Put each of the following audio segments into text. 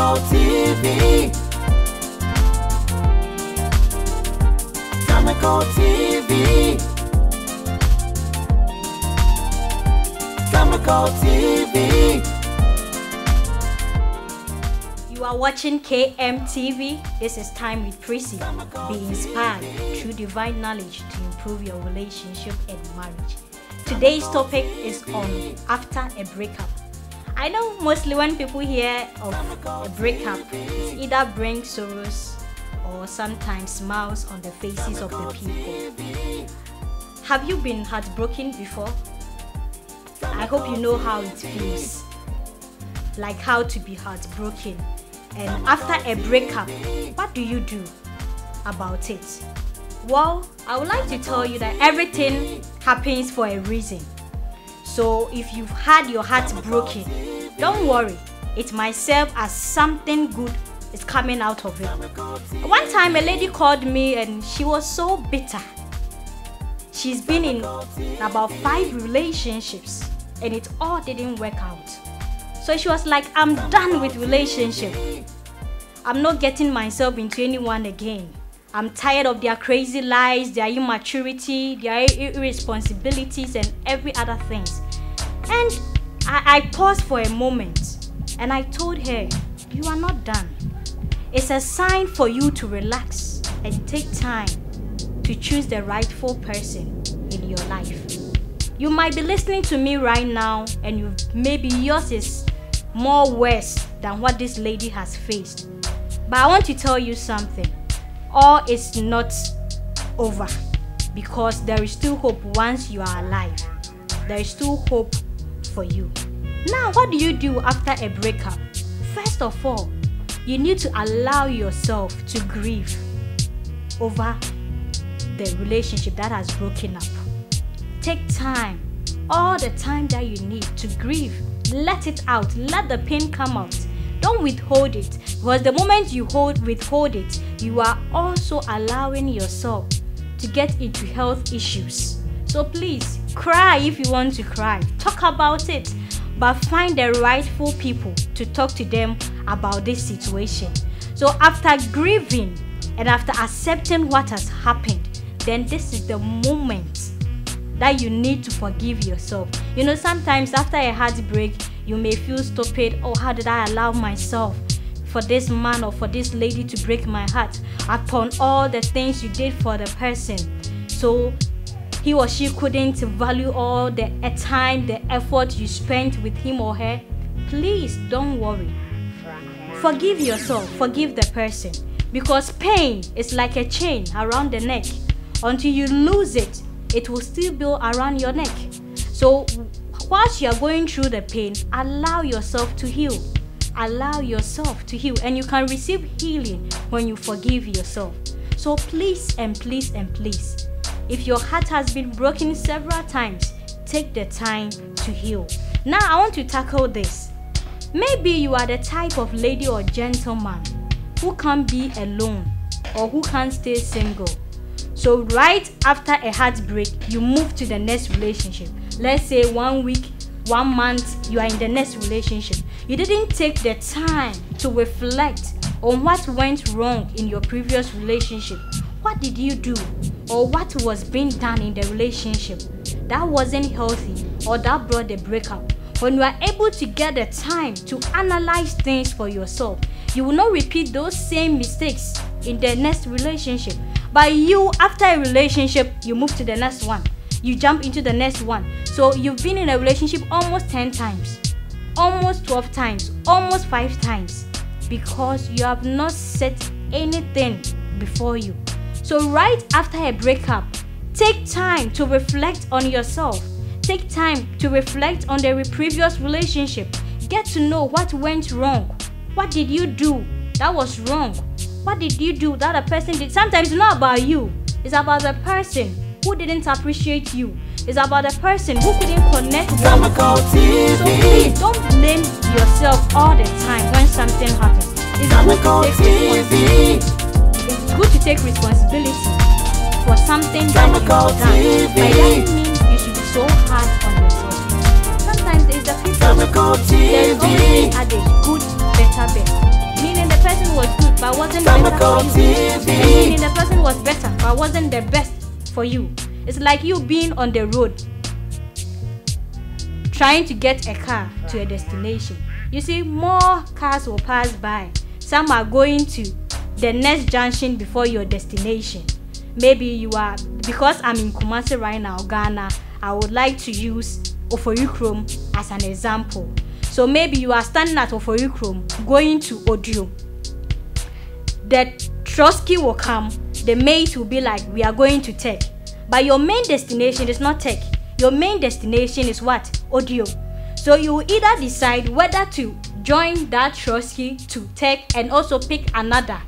Chemical TV. Chemical TV. Chemical TV. You are watching KMTV. This is Time with Prissy. Be inspired through divine knowledge to improve your relationship and marriage. Today's topic is on after a breakup. I know mostly when people hear of a breakup, it either brings sorrows or sometimes smiles on the faces of the people. Have you been heartbroken before? I hope you know how it feels, like how to be heartbroken. And after a breakup, what do you do about it? Well, I would like to tell you that everything happens for a reason. So if you've had your heart broken, don't worry. It might serve as something good is coming out of it. One time a lady called me and she was so bitter. She's been in about 5 relationships and it all didn't work out. So she was like, I'm done with relationship. I'm not getting myself into anyone again. I'm tired of their crazy lies, their immaturity, their irresponsibilities and every other things. And I paused for a moment and I told her, you are not done. It's a sign for you to relax and take time to choose the rightful person in your life. You might be listening to me right now and maybe yours is more worse than what this lady has faced. But I want to tell you something. All is not over because there is still hope once you are alive. There is still hope for you. Now, what do you do after a breakup? First of all, you need to allow yourself to grieve over the relationship that has broken up. Take time, all the time that you need to grieve. Let it out. Let the pain come out. Don't withhold it, because the moment you withhold it, you are also allowing yourself to get into health issues. So please, cry if you want to cry. Talk about it, but find the rightful people to talk to them about this situation. So after grieving and after accepting what has happened, then this is the moment that you need to forgive yourself. You know, sometimes after a heartbreak, you may feel stupid. Oh, how did I allow myself for this man or for this lady to break my heart upon all the things you did for the person? So he or she couldn't value all the time, the effort you spent with him or her. Please don't worry. Forgive yourself, forgive the person, because pain is like a chain around the neck. Until you lose it, it will still be around your neck. So whilst you are going through the pain, allow yourself to heal. Allow yourself to heal, and you can receive healing when you forgive yourself. So please and please and please, if your heart has been broken several times, take the time to heal. Now I want to tackle this. Maybe you are the type of lady or gentleman who can't be alone or who can't stay single. So right after a heartbreak, you move to the next relationship. Let's say 1 week, 1 month, you are in the next relationship. You didn't take the time to reflect on what went wrong in your previous relationship. What did you do? Or what was being done in the relationship that wasn't healthy or that brought the breakup? When you are able to get the time to analyze things for yourself, you will not repeat those same mistakes in the next relationship. But you, after a relationship, you move to the next one. You jump into the next one. So you've been in a relationship almost 10 times, almost 12 times, almost 5 times, because you have not set anything before you. So right after a breakup, take time to reflect on yourself. Take time to reflect on the previous relationship. Get to know what went wrong. What did you do that was wrong? What did you do that a person did? Sometimes it's not about you. It's about the person who didn't appreciate you. It's about the person who couldn't connect with you. So please don't blame yourself all the time when something happens. It's good to take responsibility for something that you've done. But it doesn't mean you should be so hard on yourself. Sometimes it's the people. There's always an adage, good, better, best. person was good but wasn't better for you. And meaning the person was better but wasn't the best for you. It's like you being on the road trying to get a car to a destination. You see, more cars will pass by. Some are going to the next junction before your destination. Maybe you are, because I'm in Kumasi right now, Ghana, I would like to use Oforikrom as an example. So maybe you are standing at Oforikrom going to Odio. The Trotsky will come, the mate will be like, we are going to Tech. But your main destination is not Tech. Your main destination is what? Odio. So you either decide whether to join that Trotsky to Tech and also pick another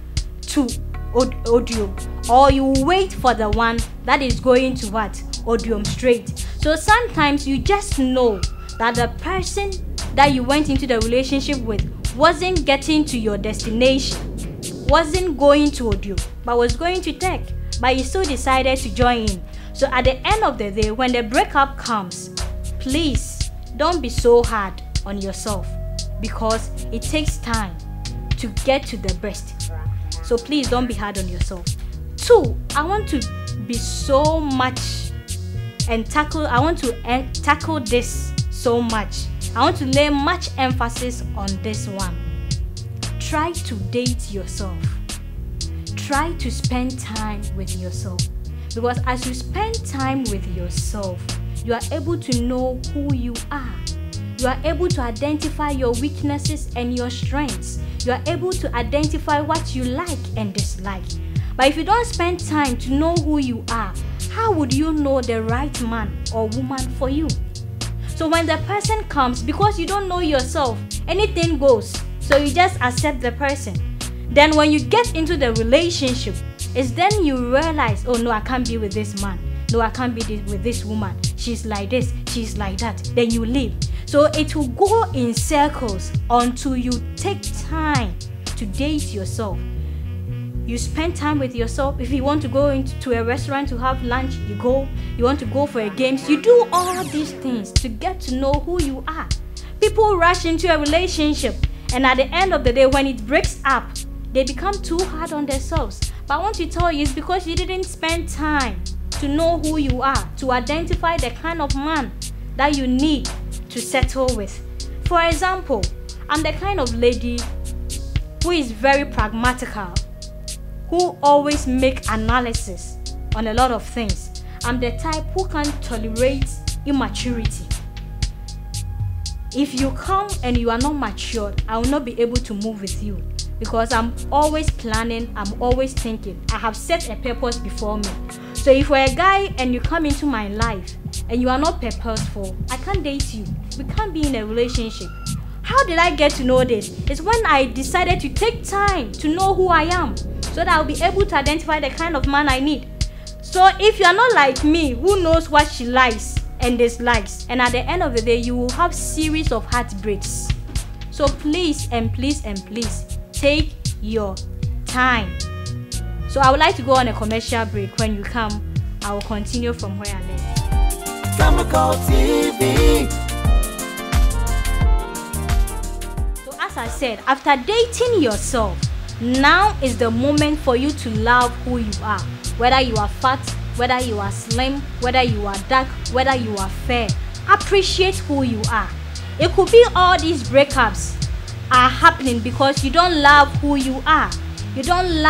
to Odium, or you wait for the one that is going to what? Odium straight. So sometimes you just know that the person that you went into the relationship with wasn't getting to your destination, wasn't going to Odium, but was going to Tech, but you still decided to join in. So at the end of the day, when the breakup comes, please don't be so hard on yourself, because it takes time to get to the best. So please don't be hard on yourself. 2, I want to be so much and tackle this so much. I want to lay much emphasis on this one. Try to date yourself. Try to spend time with yourself. Because as you spend time with yourself, you are able to know who you are. You are able to identify your weaknesses and your strengths. You are able to identify what you like and dislike. But if you don't spend time to know who you are, how would you know the right man or woman for you? So when the person comes, because you don't know yourself, anything goes. So you just accept the person. Then when you get into the relationship, it's then you realize, oh no, I can't be with this man. No, I can't be with this woman. She's like this, she's like that. Then you leave. So it will go in circles until you take time to date yourself. You spend time with yourself. If you want to go into a restaurant to have lunch, you go. You want to go for a game, you do all these things to get to know who you are. People rush into a relationship, and at the end of the day, when it breaks up, they become too hard on themselves. But I want to tell you, it's because you didn't spend time to know who you are, to identify the kind of man that you need to settle with. For example, I'm the kind of lady who is very pragmatical, who always make analysis on a lot of things. I'm the type who can't tolerate immaturity. If you come and you are not matured, I will not be able to move with you, because I'm always planning, I'm always thinking. I have set a purpose before me. So if you're a guy and you come into my life and you are not purposeful, I can't date you. We can't be in a relationship. How did I get to know this? It's when I decided to take time to know who I am, so that I'll be able to identify the kind of man I need. So if you're not like me, who knows what she likes and dislikes, and at the end of the day, you will have series of heartbreaks. So please and please and please take your time. So I would like to go on a commercial break. When you come, I will continue from where I left. Chemical TV. So as I said, after dating yourself, now is the moment for you to love who you are. Whether you are fat, whether you are slim, whether you are dark, whether you are fair, appreciate who you are. It could be all these breakups are happening because you don't love who you are. You don't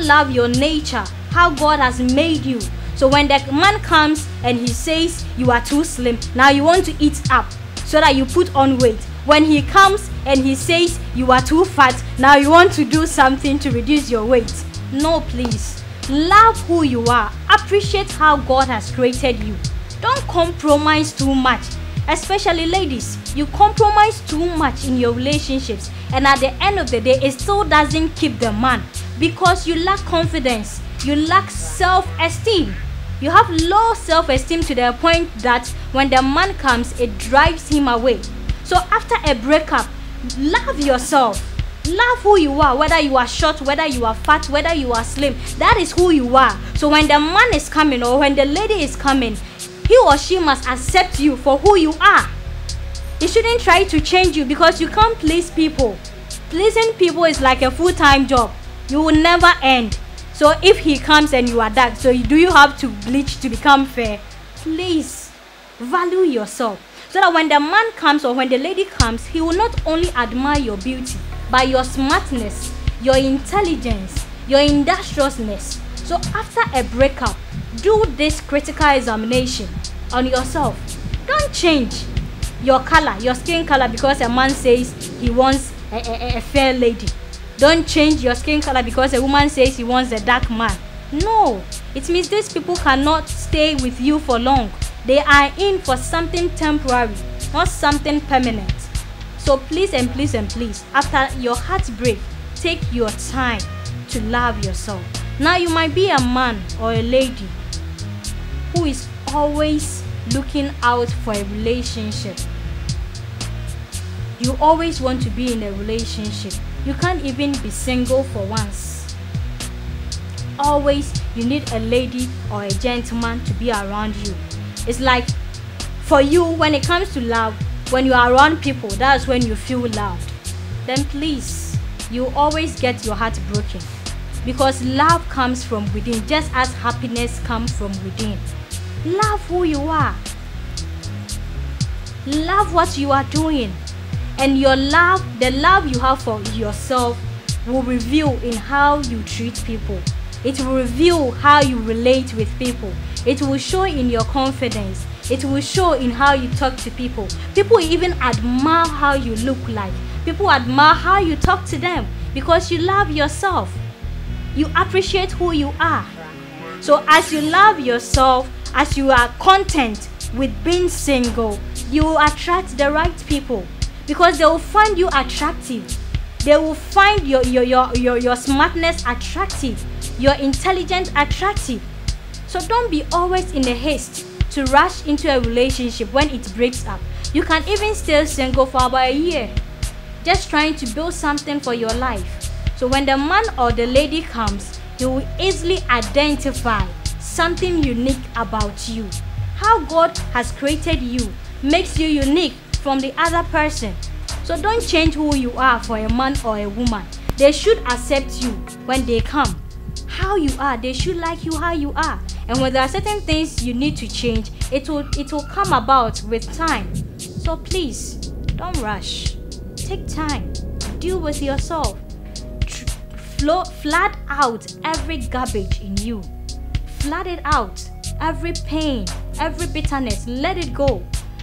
love your nature, how God has made you. So when the man comes and he says you are too slim, now you want to eat up so that you put on weight. When he comes and he says you are too fat, now you want to do something to reduce your weight. No, please. Love who you are. Appreciate how God has created you. Don't compromise too much. Especially ladies, you compromise too much in your relationships, and at the end of the day, it still doesn't keep the man, because you lack confidence, you lack self-esteem. You have low self-esteem to the point that when the man comes, it drives him away. So after a breakup, love yourself. Love who you are, whether you are short, whether you are fat, whether you are slim. That is who you are. So when the man is coming or when the lady is coming, he or she must accept you for who you are. He shouldn't try to change you, because you can't please people. Pleasing people is like a full-time job. You will never end. So if he comes and you are dark, so do you have to bleach to become fair? Please value yourself, so that when the man comes or when the lady comes, he will not only admire your beauty, but your smartness, your intelligence, your industriousness. So after a breakup, do this critical examination on yourself. Don't change your color, your skin color, because a man says he wants a fair lady. Don't change your skin color because a woman says he wants a dark man. No, it means these people cannot stay with you for long. They are in for something temporary, not something permanent. So please and please and please, after your heartbreak, take your time to love yourself. Now you might be a man or a lady who is always looking out for a relationship. You always want to be in a relationship. You can't even be single for once. Always you need a lady or a gentleman to be around you. It's like for you, when it comes to love, when you are around people, that's when you feel loved. Then please, you always get your heart broken, because love comes from within, just as happiness comes from within. Love who you are. Love what you are doing. And your love, the love you have for yourself, will reveal in how you treat people. It will reveal how you relate with people. It will show in your confidence. It will show in how you talk to people. People even admire how you look like. People admire how you talk to them, because you love yourself. You appreciate who you are. So as you love yourself, as you are content with being single, you will attract the right people, because they will find you attractive. They will find your smartness attractive, your intelligence attractive. So don't be always in a haste to rush into a relationship when it breaks up. You can even stay single for about a year, just trying to build something for your life. So when the man or the lady comes, he will easily identify something unique about you. How God has created you makes you unique from the other person. So don't change who you are for a man or a woman. They should accept you when they come. How you are, they should like you how you are. And when there are certain things you need to change, it will come about with time. So please, don't rush. Take time. Deal with yourself. Flood out every garbage in you. Flood it out. Every pain, every bitterness, let it go.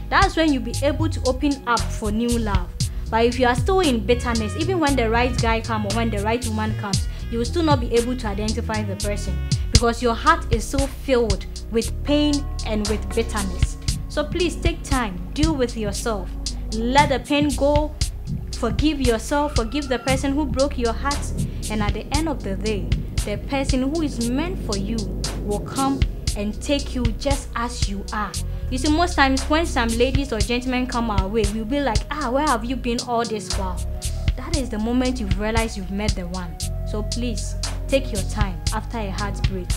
That's when you'll be able to open up for new love. But if you are still in bitterness, even when the right guy comes or when the right woman comes, you will still not be able to identify the person, because your heart is so filled with pain and with bitterness. So please take time, deal with yourself, let the pain go, forgive yourself, forgive the person who broke your heart, and at the end of the day, the person who is meant for you will come and take you just as you are. You see, most times when some ladies or gentlemen come our way, we'll be like, where have you been all this while? That is the moment you've realized you've met the one. So please, take your time after a heartbreak,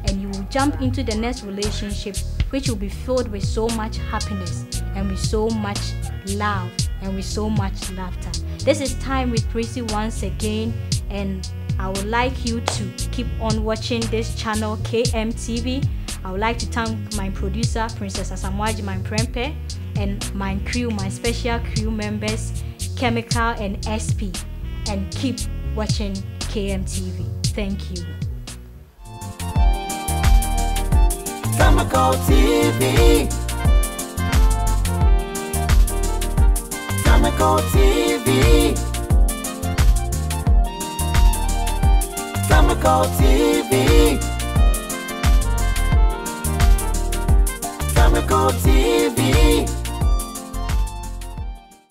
and you will jump into the next relationship, which will be filled with so much happiness and with so much love and with so much laughter. This is Time with Prissy once again, and I would like you to keep on watching this channel, KMTV. I would like to thank my producer, Princess Asamoah, my prempe, and my crew, my special crew members, Chemical and SP. And keep watching KMTV. Thank you. Chemical TV. Chemical TV. Chemical TV. Chemical TV.